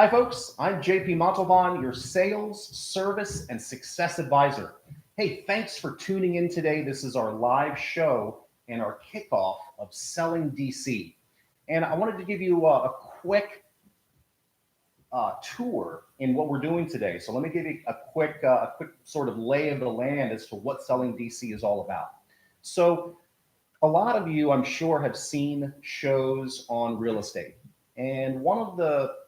Hi, folks. I'm JP Montalban, your sales, service, and success advisor. Hey, thanks for tuning in today. This is our live show and our kickoff of Selling DC. And I wanted to give you a quick tour in what we're doing today. So let me give you a quick sort of lay of the land as to what Selling DC is all about. So a lot of you, I'm sure, have seen shows on real estate. And one of the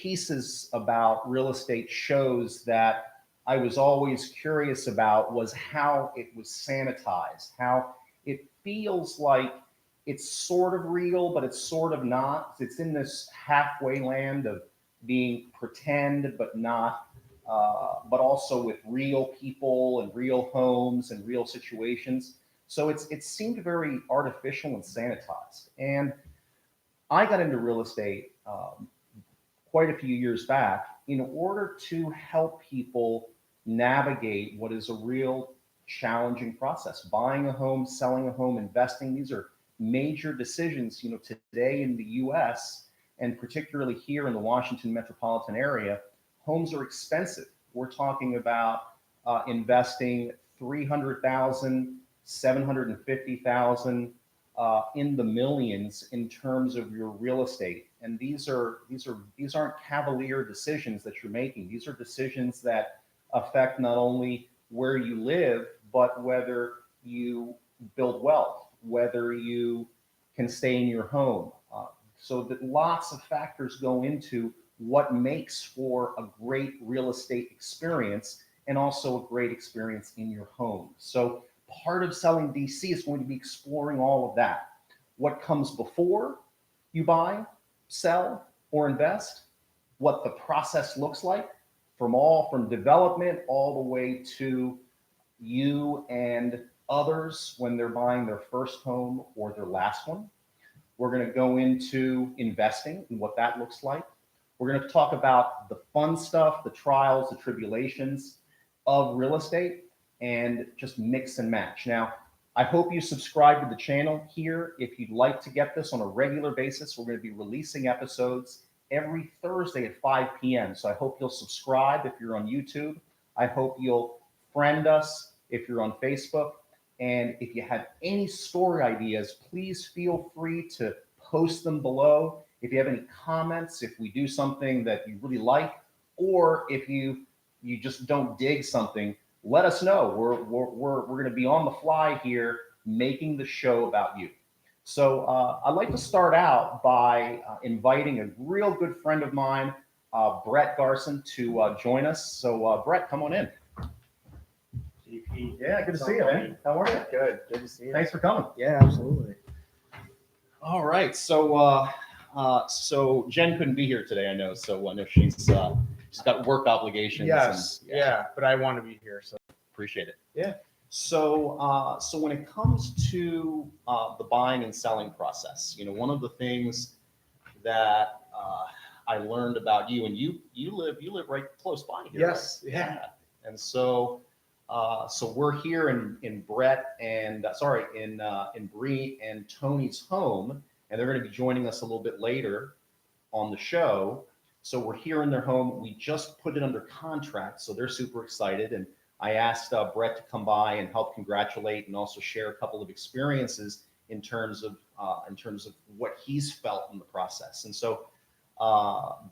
pieces about real estate shows that I was always curious about was how it was sanitized, how it feels like it's sort of real, but it's sort of not. It's in this halfway land of being pretend, but not, but also with real people and real homes and real situations. So it seemed very artificial and sanitized. And I got into real estate quite a few years back in order to help people navigate what is a real challenging process. Buying a home, selling a home, investing, these are major decisions, today in the US and particularly here in the Washington metropolitan area. Homes are expensive. We're talking about investing 300,000, 750,000 in the millions in terms of your real estate. And these aren't cavalier decisions that you're making. These are decisions that affect not only where you live, but whether you build wealth, whether you can stay in your home. So that lots of factors go into what makes for a great real estate experience and also a great experience in your home. So part of Selling DC is going to be exploring all of that. What comes before you buy, sell, or invest, what the process looks like from development all the way to you and others when they're buying their first home or their last one. We're going to go into investing and what that looks like. We're going to talk about the fun stuff, the trials, the tribulations of real estate, and just mix and match. Now, I hope you subscribe to the channel here. If you'd like to get this on a regular basis, we're going to be releasing episodes every Thursday at 5 p.m. So I hope you'll subscribe if you're on YouTube. I hope you'll friend us if you're on Facebook. And if you have any story ideas, please feel free to post them below. If you have any comments, if we do something that you really like, or if you just don't dig something, let us know. We're going to be on the fly here, making the show about you. So I'd like to start out by inviting a real good friend of mine, Brett Garson, to join us. So Brett, come on in. GP. Yeah, good to see you, man. How are you? Good to see you. Thanks for coming. Yeah, absolutely. All right. So Jen couldn't be here today, I know. So I know she's got work obligations. Yes. Yeah, but I want to be here, so Appreciate it. Yeah. So when it comes to the buying and selling process, one of the things that I learned about you, and you live right close by here. Yes. Right? Yeah. And so we're here in Brett and in Bree and Tony's home, and they're going to be joining us a little bit later on the show. So we're here in their home. We just put it under contract, so they're super excited. And I asked Brett to come by and help congratulate and also share a couple of experiences in terms of what he's felt in the process. And so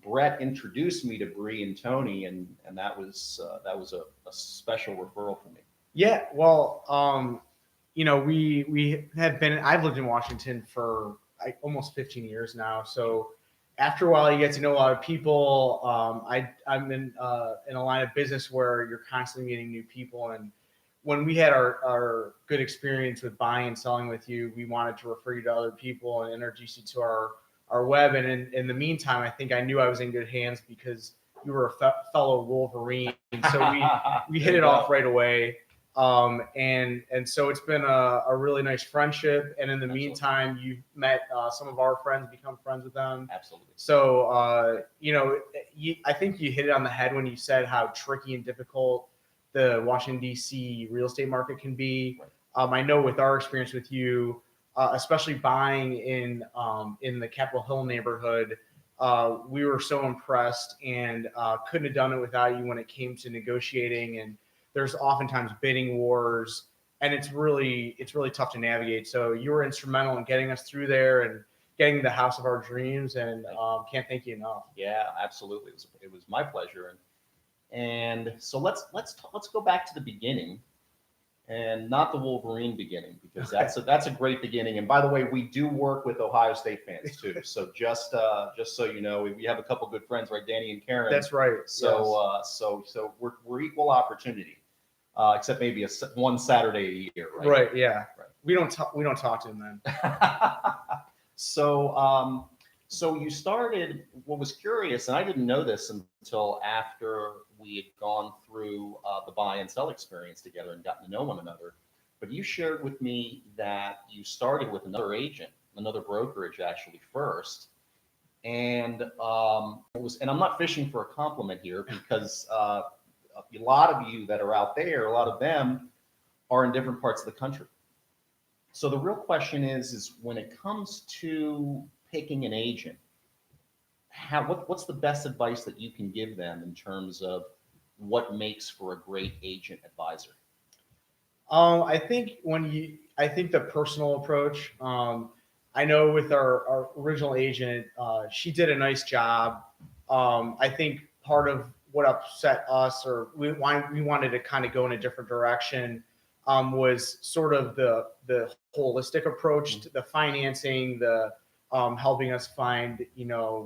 Brett introduced me to Bree and Tony, and that was a special referral for me. Yeah. Well, we have been. I've lived in Washington for almost 15 years now. So after a while, you get to know a lot of people. I'm in a line of business where you're constantly meeting new people. And when we had our good experience with buying and selling with you, we wanted to refer you to other people and introduce you to our web. And in the meantime, I think I knew I was in good hands because you were a fellow Wolverine. So we hit it off right away. And so it's been a really nice friendship. And in the meantime, you've met some of our friends, become friends with them. Absolutely. So, I think you hit it on the head when you said how tricky and difficult the Washington, D.C. real estate market can be. I know with our experience with you, especially buying in the Capitol Hill neighborhood, we were so impressed and couldn't have done it without you when it came to negotiating. And there's oftentimes bidding wars, and it's really tough to navigate. So you were instrumental in getting us through there and getting the house of our dreams, and can't thank you enough. Yeah, absolutely. It was my pleasure. And so let's go back to the beginning, and not the Wolverine beginning, because that's a great beginning. And by the way, we do work with Ohio State fans too. So just so you know, we have a couple good friends, right, Danny and Karen. That's right. So Yes. So we're equal opportunity, except maybe one Saturday a year, right? Right. Yeah. Right. We don't talk to them then. So so you started. What was curious, and I didn't know this until after we had gone through the buy and sell experience together and gotten to know one another. But you shared with me that you started with another agent, another brokerage actually first, and and I'm not fishing for a compliment here, because a lot of you that are out there, a lot of them are in different parts of the country. So the real question is when it comes to picking an agent, what's the best advice that you can give them in terms of what makes for a great agent advisor? I think I think the personal approach. I know with our original agent, she did a nice job. I think part of what upset us, or we wanted to kind of go in a different direction, was sort of the holistic approach to the financing, the helping us find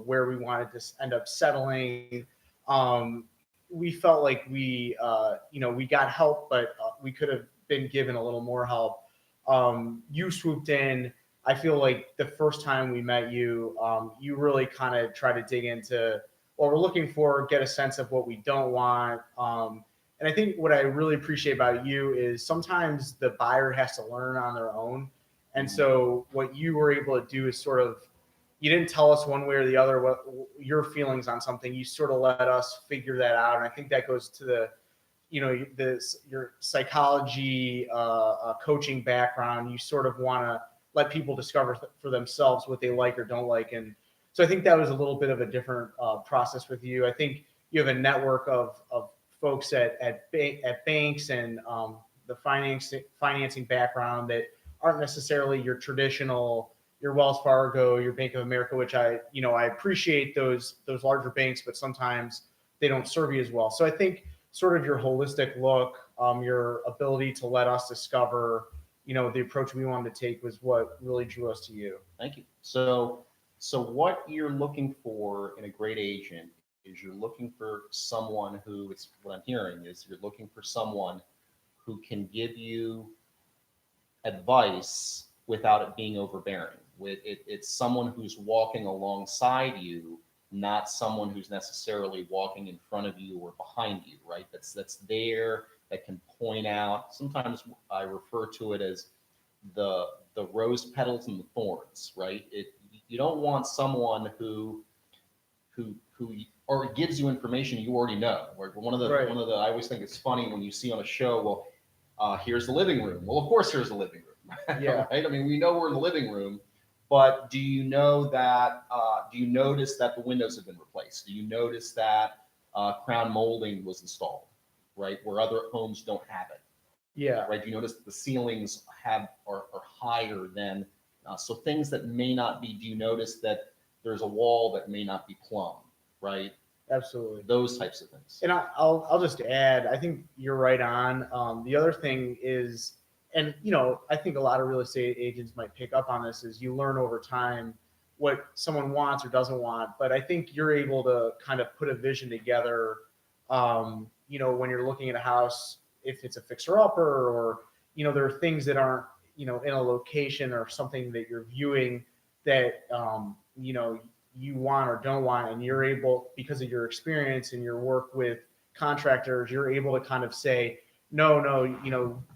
where we wanted to end up settling. We felt like we got help, but we could have been given a little more help. You swooped in. I feel like the first time we met you, you really kind of try to dig into what we're looking for, get a sense of what we don't want. And I think what I really appreciate about you is sometimes the buyer has to learn on their own. And so what you were able to do is sort of, you didn't tell us one way or the other what your feelings on something. You sort of let us figure that out. And I think that goes to your psychology, coaching background. You sort of want to let people discover for themselves what they like or don't like. And so I think that was a little bit of a different process with you. I think you have a network of folks at banks and the financing background that aren't necessarily your traditional, your Wells Fargo, your Bank of America, which I appreciate those larger banks, but sometimes they don't serve you as well. So I think sort of your holistic look, your ability to let us discover, the approach we wanted to take was what really drew us to you. Thank you. So what you're looking for in a great agent is you're looking for someone who, it's what I'm hearing is you're looking for someone who can give you advice without it being overbearing. It's someone who's walking alongside you, not someone who's necessarily walking in front of you or behind you, right? That's there, that can point out. Sometimes I refer to it as the rose petals and the thorns, right? You don't want someone who or gives you information you already know. Like one of the I always think it's funny when you see on a show, well, here's the living room. Well, of course, here's the living room. Yeah. Right? I mean, we know we're in the living room, but do you know that? Do you notice that the windows have been replaced? Do you notice that crown molding was installed, right? Where other homes don't have it. Yeah. Right. Do you notice that the ceilings are higher than so things that may not be? Do you notice that there's a wall that may not be plumb? Right. Absolutely. Those types of things. And I'll just add, I think you're right on. The other thing is, and I think a lot of real estate agents might pick up on this, is you learn over time what someone wants or doesn't want. But I think you're able to kind of put a vision together. When you're looking at a house, if it's a fixer upper, or there are things that aren't in a location or something that you're viewing that you want or don't want, and you're able, because of your experience and your work with contractors, you're able to kind of say, no,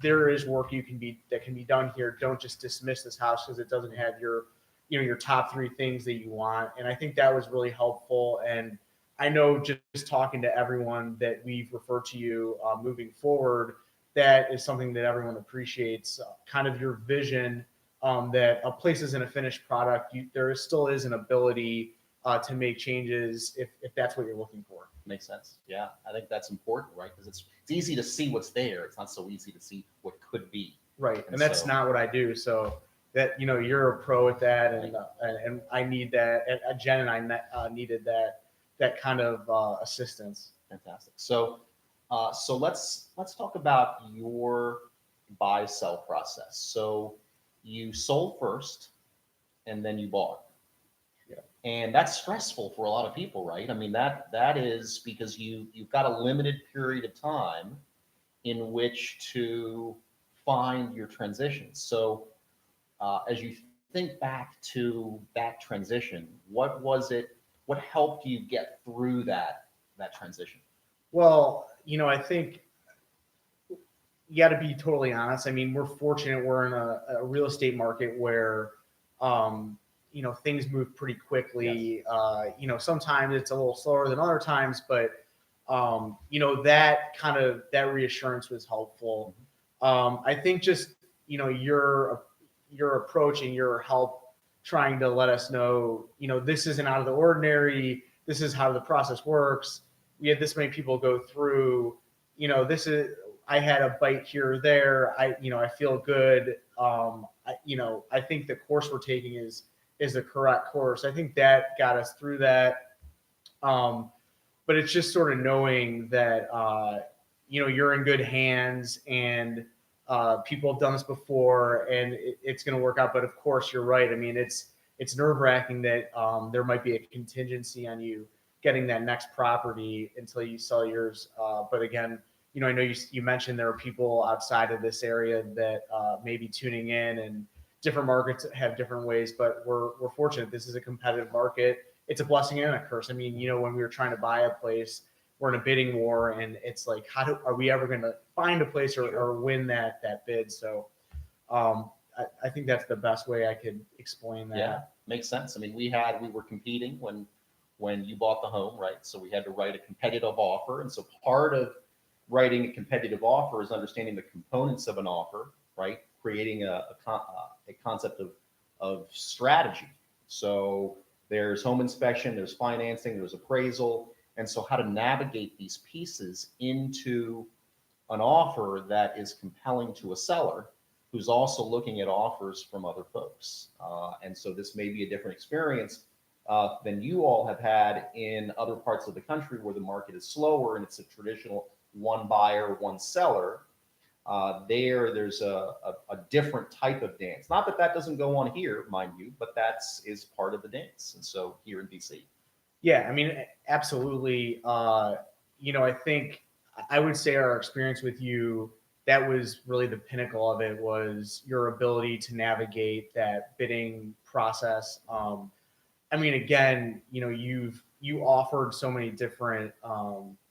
there is work that can be done here. Don't just dismiss this house because it doesn't have your top 3 things that you want. And I think that was really helpful. And I know just talking to everyone that we've referred to you moving forward, that is something that everyone appreciates, kind of your vision, that a place isn't a finished product. There still is an ability to make changes if that's what you're looking for. Makes sense. Yeah, I think that's important, right? Because it's easy to see what's there. It's not so easy to see what could be. Right, And and that's so- not what I do. So that you're a pro at that, and I need that. And Jen and I needed that kind of assistance. Fantastic. So, so let's talk about your buy sell process. So, you sold first, and then you bought. Yeah. And that's stressful for a lot of people, right? I mean, that is because you've got a limited period of time in which to find your transitions. So, as you think back to that transition, what was it? What helped you get through that transition? Well, I think you got to be totally honest. I mean, we're fortunate. We're in a real estate market where, things move pretty quickly. Sometimes it's a little slower than other times, but, that reassurance was helpful. I think just, your approach and your help trying to let us know, this isn't out of the ordinary. This is how the process works. We had this many people go through, I had a bite here or there. I feel good. I think the course we're taking is the correct course. I think that got us through that. But it's just sort of knowing that, you're in good hands, and people have done this before, and it's going to work out. But of course, you're right. I mean, it's nerve-wracking that there might be a contingency on you getting that next property until you sell yours. But again, I know you mentioned there are people outside of this area that may be tuning in, and different markets have different ways, but we're fortunate. This is a competitive market. It's a blessing and a curse. I mean, when we were trying to buy a place, we're in a bidding war, and it's like, are we ever going to find a place or win that bid? So I think that's the best way I could explain that. Yeah, makes sense. I mean, we were competing when you bought the home, right? So we had to write a competitive offer. And so part of writing a competitive offer is understanding the components of an offer, right? Creating a concept of strategy. So there's home inspection, there's financing, there's appraisal. And so how to navigate these pieces into an offer that is compelling to a seller who's also looking at offers from other folks. And so this may be a different experience than you all have had in other parts of the country where the market is slower and it's a traditional one buyer, one seller. There's a different type of dance. Not that doesn't go on here, mind you, but is part of the dance. And so here in DC. Yeah, I mean, absolutely. I think I would say our experience with you, that was really the pinnacle of it, was your ability to navigate that bidding process. I mean, again, you offered so many different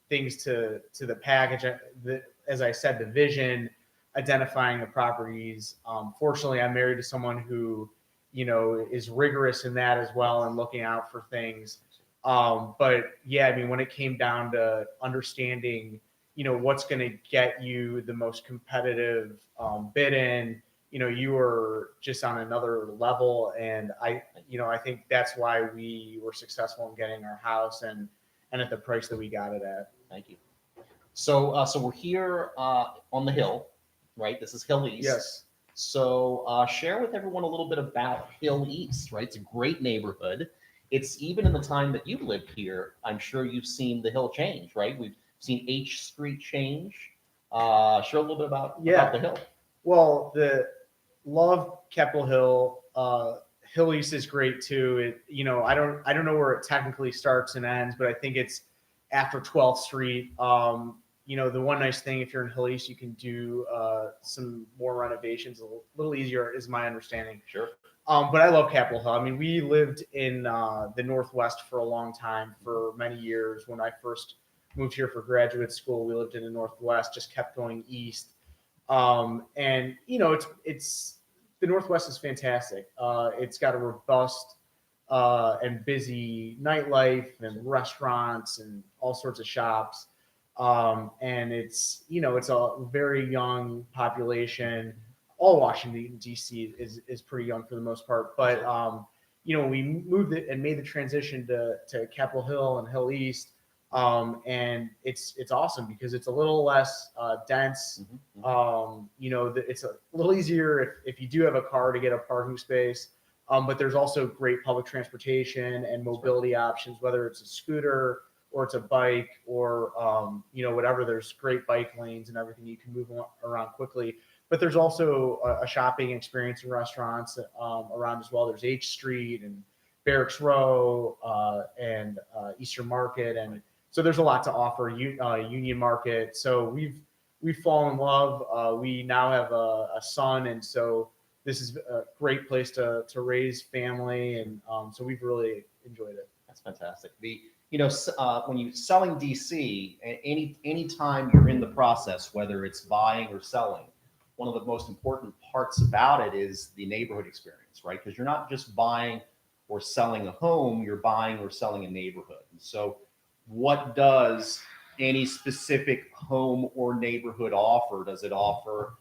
things to the package. As I said, the vision, identifying the properties. Fortunately, I'm married to someone who, is rigorous in that as well and looking out for things. But yeah, I mean, when it came down to understanding, what's going to get you the most competitive bid in, you were just on another level. And I think that's why we were successful in getting our house and at the price that we got it at. Thank you. So, so we're here on the Hill, right? This is Hill East. Yes. So share with everyone a little bit about Hill East, right? It's a great neighborhood. It's even in the time that you've lived here, I'm sure you've seen the Hill change, right? We've seen H Street change. Share a little bit about the Hill. Well, love Capitol Hill. Hill East is great too. I don't know where it technically starts and ends, but I think it's after 12th Street. The one nice thing, if you're in Hill East, you can do some more renovations, a little easier, is my understanding. Sure. But I love Capitol Hill. I mean, we lived in the Northwest for a long time, for many years. When I first moved here for graduate school, we lived in the Northwest, just kept going east. And it's the Northwest is fantastic. It's got a robust and busy nightlife and restaurants and all sorts of shops. And it's a very young population. All Washington D.C. is pretty young for the most part, but when we moved it and made the transition to Capitol Hill and Hill East, and it's awesome because it's a little less dense. It's a little easier if you do have a car to get a parking space. But there's also great public transportation and mobility options, whether it's a scooter or it's a bike or whatever. There's great bike lanes and everything. You can move around quickly. But there's also a shopping experience in restaurants around as well. There's H Street and Barracks Row and Eastern Market, and so there's a lot to offer. Union Market. So we've fallen in love. We now have a son, and so this is a great place to raise family, and so we've really enjoyed it. That's fantastic. When you're selling DC, any time you're in the process, whether it's buying or selling, one of the most important parts about it is the neighborhood experience, right? Because you're not just buying or selling a home, you're buying or selling a neighborhood. And so what does any specific home or neighborhood offer? Does it offer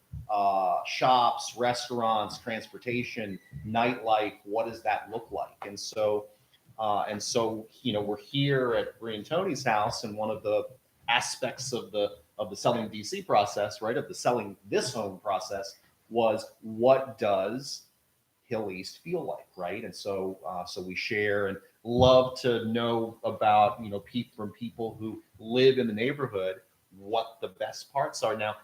shops, restaurants, transportation, nightlife? What does that look like? And so we're here at Bree and Tony's house, and one of the aspects of the selling DC process, right, of the selling this home process, was what does Hill East feel like, right? And so we share and love to know about from people who live in the neighborhood what the best parts are. Now,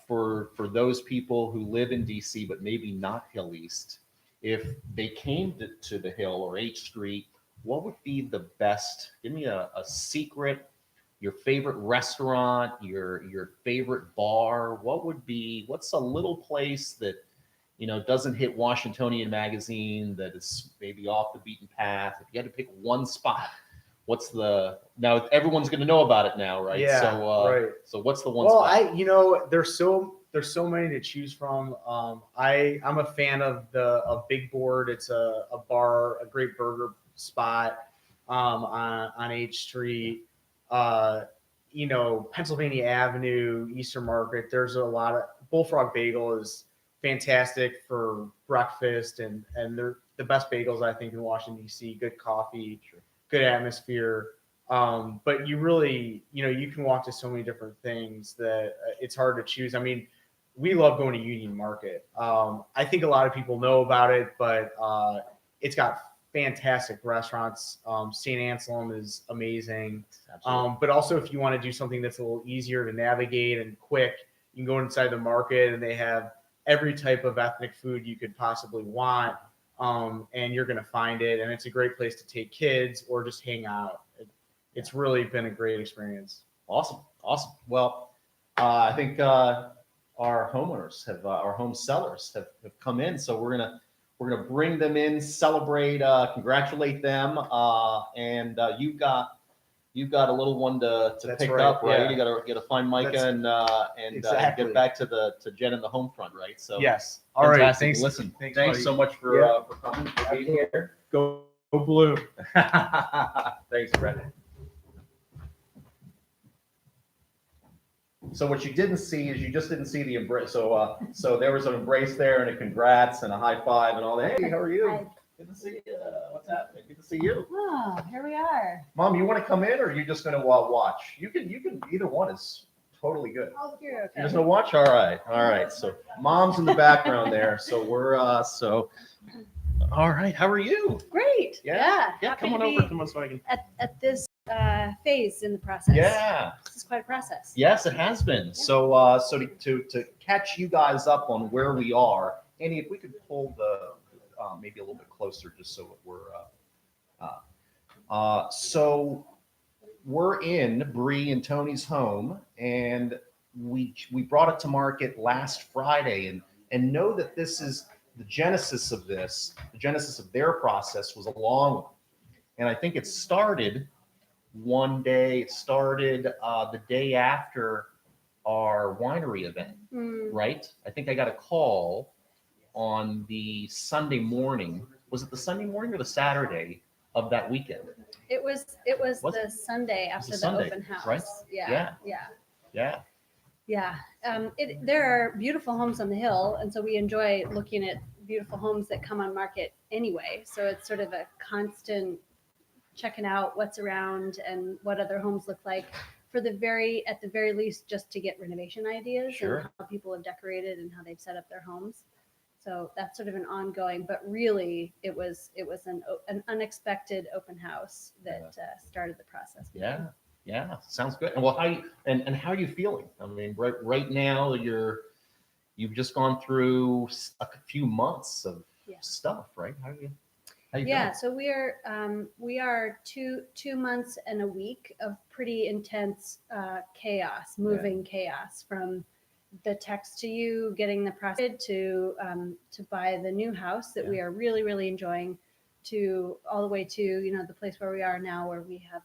for those people who live in DC but maybe not Hill East, if they came to the Hill or H Street, what would be the best? Give me a secret, your favorite restaurant, your favorite bar. What's a little place that doesn't hit Washingtonian Magazine, that is maybe off the beaten path? If you had to pick one spot, now everyone's going to know about it now, right? Yeah, right. So what's the one spot? Well, there's so many to choose from. I'm a fan of Big Board. It's a bar, a great burger spot on H Street. Pennsylvania Avenue, Eastern Market. There's a lot of Bullfrog Bagel is fantastic for breakfast, and they're the best bagels I think in Washington D.C. Good coffee, good atmosphere. But you really, you can walk to so many different things that it's hard to choose. I mean, we love going to Union Market. I think a lot of people know about it, but it's got fantastic restaurants. St. Anselm is amazing. But also if you want to do something that's a little easier to navigate and quick, you can go inside the market, and they have every type of ethnic food you could possibly want. And you're going to find it. And it's a great place to take kids or just hang out. It's really been a great experience. Awesome. Well, I think our homeowners our home sellers have come in. So we're gonna bring them in, celebrate, congratulate them. And you've got a little one to pick up, right? Yeah. You gotta find Micah and exactly. get back to Jen in the home front, right? So Yes. All right. fantastic. Thanks. Listen, Thanks thanks buddy. so much for coming. For being here. Go Blue. Thanks, Brett. So what you didn't see is you just didn't see the embrace. So there was an embrace there and a congrats and a high five and all that. Hey, how are you? Hi. Good to see you. What's happening? Good to see you. Oh, here we are. Mom, you want to come in, or are you just going to watch? You can either one is totally good. Oh, you're okay. You're just going to watch? All right. So Mom's in the background there. So we're all right. How are you? Great. Yeah. Happy Come on to over. be Come on so I can. At this phase in the process. Yeah. This is quite a process. Yes, it has been. So to catch you guys up on where we are, Andy, if we could pull the maybe a little bit closer, just so that we're so we're in Bree and Tony's home, and we brought it to market last Friday, and know that this is the genesis of this. The genesis of their process was a long one, and I think it started one day. It started the day after our winery event, right? I think I got a call on the Sunday morning. Was it the Sunday morning or the Saturday of that weekend? It was the Sunday after the Sunday, open house. right? Yeah. There are beautiful homes on the hill, and so we enjoy looking at beautiful homes that come on market anyway. So it's sort of a constant checking out what's around and what other homes look like at the very least, just to get renovation ideas Sure. and how people have decorated and how they've set up their homes. So that's sort of an ongoing, but really it was an unexpected open house that started the process. Yeah. Yeah. Sounds good. And well, how are you feeling? I mean, right now you've just gone through a few months of Yeah. stuff, right? How you Yeah, feeling? so we are 2 months and a week of pretty intense chaos, moving chaos from the text to you, getting the process to buy the new house that we are really, really enjoying, to all the way to the place where we are now, where we have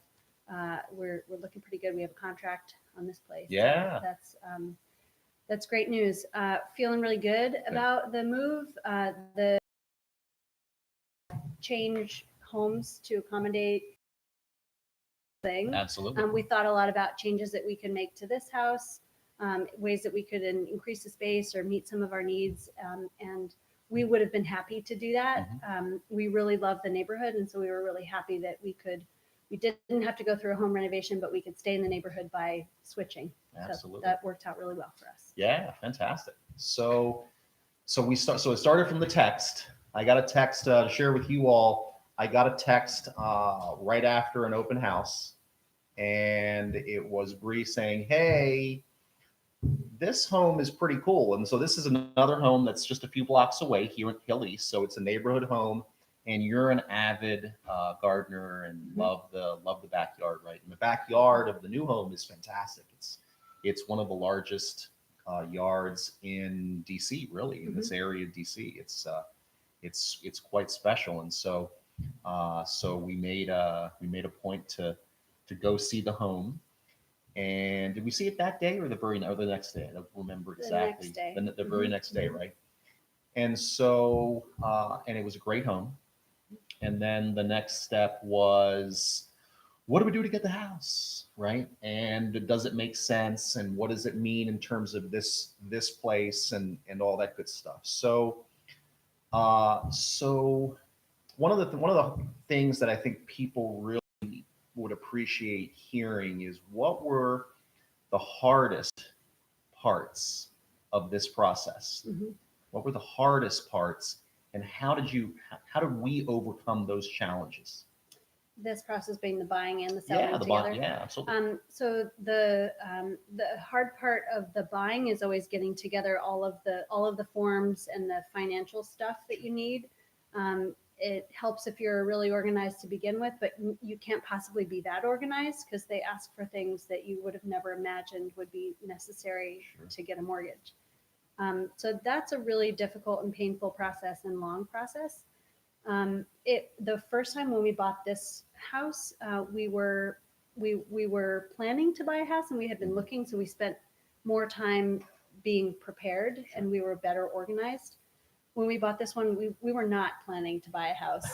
we're looking pretty good. We have a contract on this place. Yeah. So that's great news. Feeling really good about the move. The change homes to accommodate thing. Absolutely. We thought a lot about changes that we could make to this house, ways that we could increase the space or meet some of our needs, and we would have been happy to do that. We really love the neighborhood, and so we were really happy that we didn't have to go through a home renovation, but we could stay in the neighborhood by switching. Absolutely. So that worked out really well for us. Yeah, fantastic. So it started from the text. I got a text to share with you all. I got a text right after an open house, and it was Bree saying, "Hey, this home is pretty cool." And so this is another home that's just a few blocks away here in Hill East. So it's a neighborhood home, and you're an avid gardener and love the backyard, right? And the backyard of the new home is fantastic. It's one of the largest yards in DC, really, in this area of DC. It's quite special, and so we made a point to go see the home. And did we see it that day or the next day? I don't remember exactly. next day. The very next day, right? And so and it was a great home. And then the next step was, what do we do to get the house, right? And does it make sense? And what does it mean in terms of this place and all that good stuff? So one of the things that I think people really would appreciate hearing is, what were the hardest parts of this process? What were the hardest parts, and how did we overcome those challenges? This process being the buying and the selling together. Yeah, absolutely. So the hard part of the buying is always getting together all of the forms and the financial stuff that you need. It helps if you're really organized to begin with, but you can't possibly be that organized because they ask for things that you would have never imagined would be necessary to get a mortgage. So that's a really difficult and painful process and long process. The first time when we bought this house, we were planning to buy a house, and we had been looking, so we spent more time being prepared and we were better organized. When we bought this one, we were not planning to buy a house,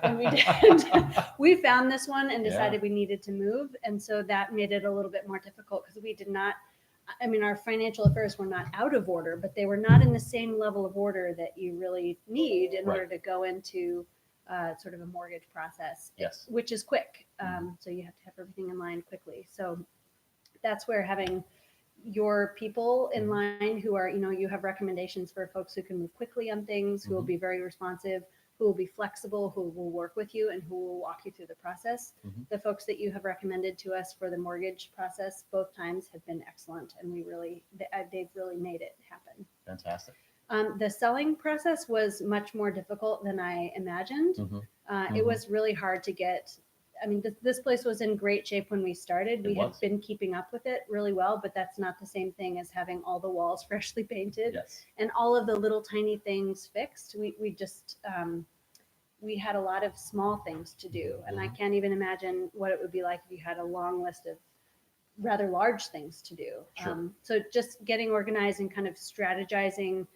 and we did. We found this one and decided we needed to move, and so that made it a little bit more difficult because we did not. I mean, our financial affairs were not out of order, but they were not in the same level of order that you really need in order to go into sort of a mortgage process, which is quick. So you have to have everything in line quickly. So that's where having your people in line who are, you have recommendations for folks who can move quickly on things, who will be very responsive, who will be flexible, who will work with you, and who will walk you through the process. The folks that you have recommended to us for the mortgage process both times have been excellent, and they've really made it happen. Fantastic. The selling process was much more difficult than I imagined. It was really hard to get. I mean, this place was in great shape when we started. We have been keeping up with it really well, but that's not the same thing as having all the walls freshly painted and all of the little tiny things fixed. We had a lot of small things to do, and I can't even imagine what it would be like if you had a long list of rather large things to do. So just getting organized and kind of strategizing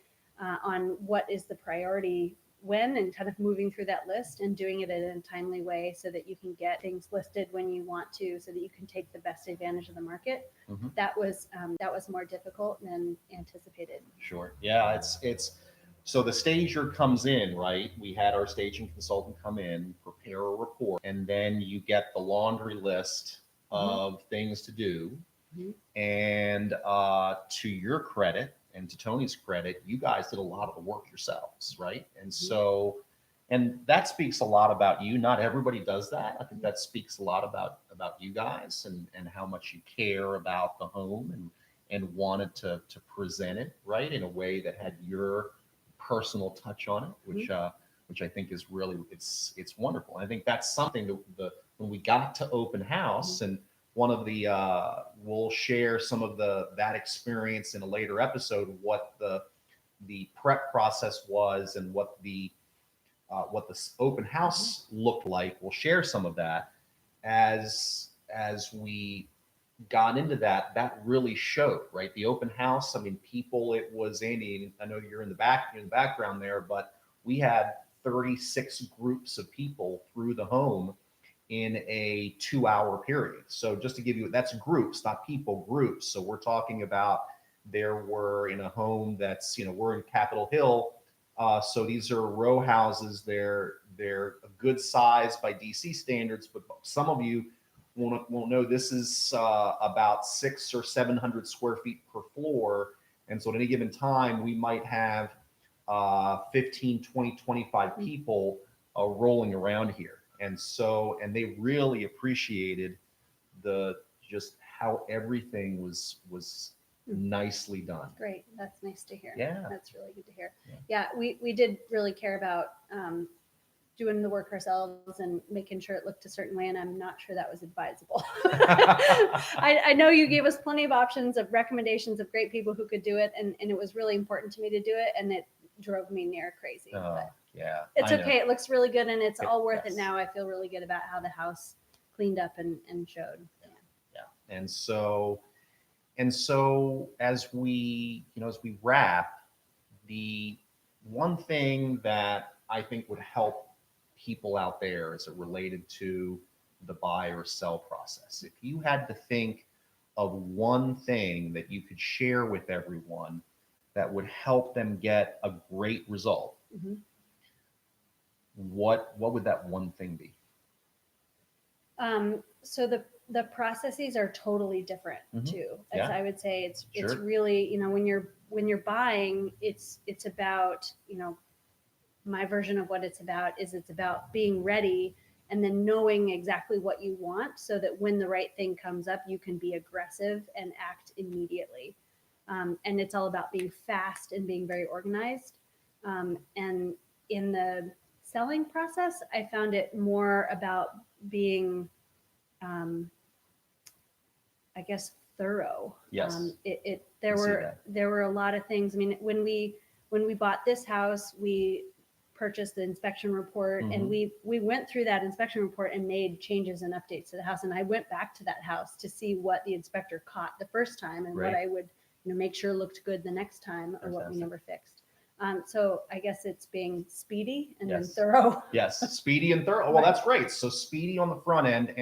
on what is the priority when, and kind of moving through that list and doing it in a timely way so that you can get things listed when you want to, so that you can take the best advantage of the market. That was more difficult than anticipated. Sure. Yeah, it's So the stager comes in, right? We had our staging consultant come in, prepare a report, and then you get the laundry list of things to do. Mhm. And to your credit and to Tony's credit, you guys did a lot of the work yourselves, right? And so, and that speaks a lot about you. Not everybody does that. I think that speaks a lot about you guys and how much you care about the home and wanted to present it right in a way that had your personal touch on it, which I think is really it's wonderful. I think that's something that when we got to open house and one of the we'll share some of that experience in a later episode, what the prep process was and what the open house looked like. We'll share some of that as we got into that really showed, right? The open house, I mean, people, it was Andy, I know you're in the background there, but we had 36 groups of people through the home in a 2-hour period. So just to give you, that's groups, not people, groups. So we're talking about there were in a home that's, we're in Capitol Hill. So these are row houses. They're a good size by DC standards, but some of you won't know this is about 600 or 700 square feet per floor. And so at any given time, we might have 15, 20, 25 people rolling around here. And so, and they really appreciated just how everything was nicely done. Great. That's nice to hear. Yeah. That's really good to hear. Yeah, we did really care about doing the work ourselves and making sure it looked a certain way, and I'm not sure that was advisable. I know you gave us plenty of options of recommendations of great people who could do it, and it was really important to me to do it, and it drove me near crazy. But Yeah. it's I know. okay. It looks really good, and it's all worth Yes. it now. I feel really good about how the house cleaned up and showed. Yeah. And so as we wrap, the one thing that I think would help people out there as it related to the buy or sell process, if you had to think of one thing that you could share with everyone that would help them get a great result, Mhm. what would that one thing be? So the processes are totally different too. As Yeah. I would say, it's Sure. really, when you're buying, it's about, my version of what it's about being ready and then knowing exactly what you want so that when the right thing comes up, you can be aggressive and act immediately. And it's all about being fast and being very organized. And in the selling process, I found it more about being, I guess, thorough. Yes. There I see were that. there were a lot of things. I mean, when we bought this house, we purchased the inspection report, and we went through that inspection report and made changes and updates to the house. And I went back to that house to see what the inspector caught the first time and what Right. I would make sure looked good the next time, or what we Fantastic. never fixed. So I guess it's being speedy and then Yes. thorough. Yes, speedy and thorough. Well, that's great. So speedy on the front end,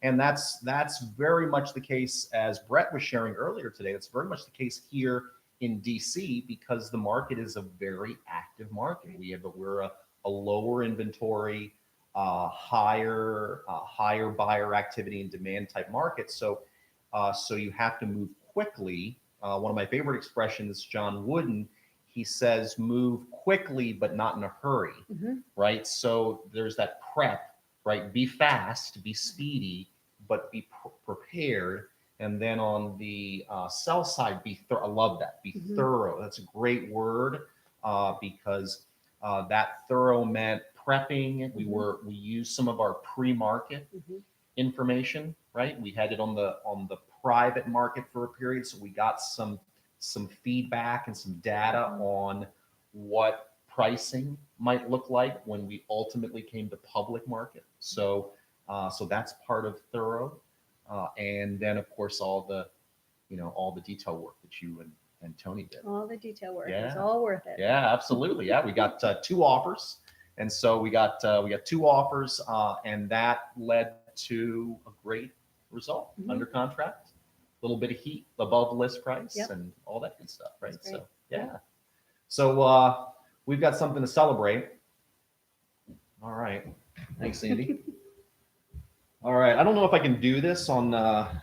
and that's very much the case, as Brett was sharing earlier today. That's very much the case here in DC because the market is a very active market. We're a lower inventory, higher buyer activity and demand type market. So you have to move quickly. One of my favorite expressions, John Wooden, he says, move quickly, but not in a hurry, Mhm. right? So there's that prep, right? Be fast, be speedy, but be prepared. And then on the sell side, I love that. Be Mhm. thorough. That's a great word because that thorough meant prepping. We used some of our pre-market Mhm. information, right? We had it on the private market for a period, so we got some feedback and some data on what pricing might look like when we ultimately came to public market. So that's part of thorough, and then of course all the detail work that you and Tony did. All the detail work is Yeah. all worth it. Yeah, absolutely. Yeah, we got 2 offers, and so we got 2 offers, and that led to a great result Mhm. under contract. A little bit of heat above list price Yep. and all that good stuff, right? That's great. So yeah. So we've got something to celebrate. All right. Thanks, Sandy. All right. I don't know if I can do this on a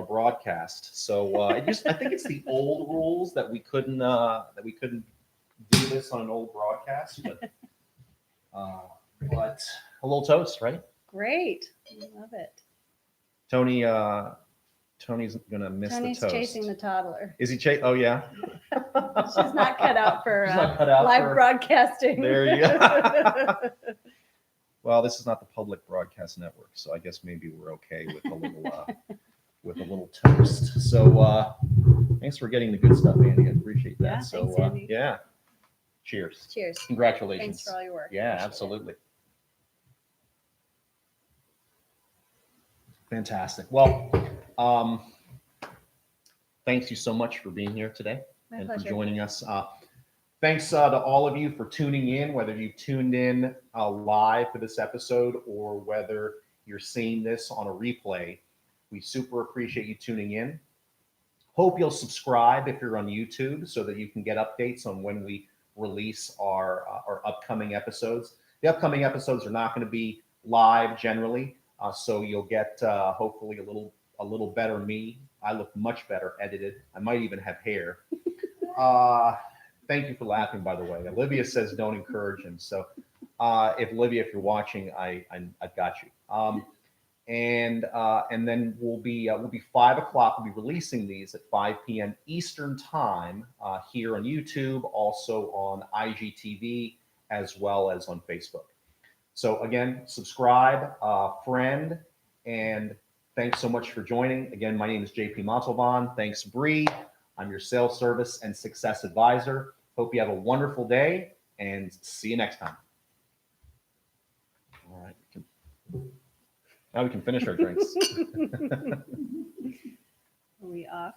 broadcast. So I think it's the old rules that we couldn't do this on an old broadcast. But a little toast, right? Great. Love it. Tony's gonna miss Tony's the toast. chasing the toddler. Is he Oh yeah. She's not cut out for She's not cut out live for- broadcasting. There you go. Well, this is not the public broadcast network, so I guess maybe we're okay with a little toast. So thanks for getting the good stuff, Andy. I appreciate that. Yeah, So thanks, Andy. yeah. Cheers. Cheers. Congratulations. Thanks for all your work. Yeah, Appreciate it. absolutely. Fantastic. Well, thanks you so much for being here today My and pleasure. for joining us. Thanks to all of you for tuning in, whether you tuned in live for this episode or whether you're seeing this on a replay. We super appreciate you tuning in. Hope you'll subscribe if you're on YouTube so that you can get updates on when we release our upcoming episodes. The upcoming episodes are not going to be live generally, so you'll get hopefully a little better me. I look much better edited. I might even have hair. Thank you for laughing, by the way. Olivia says don't encourage him. So if Olivia, if you're watching, I've got you. And then we'll be 5 o'clock. We'll be releasing these at 5 p.m. Eastern time here on YouTube, also on IGTV, as well as on Facebook. So again, subscribe, friend, and thanks so much for joining. Again, my name is JP Montalban. Thanks, Bree. I'm your sales service and success advisor. Hope you have a wonderful day and see you next time. All right. Now we can finish our drinks. Are we off?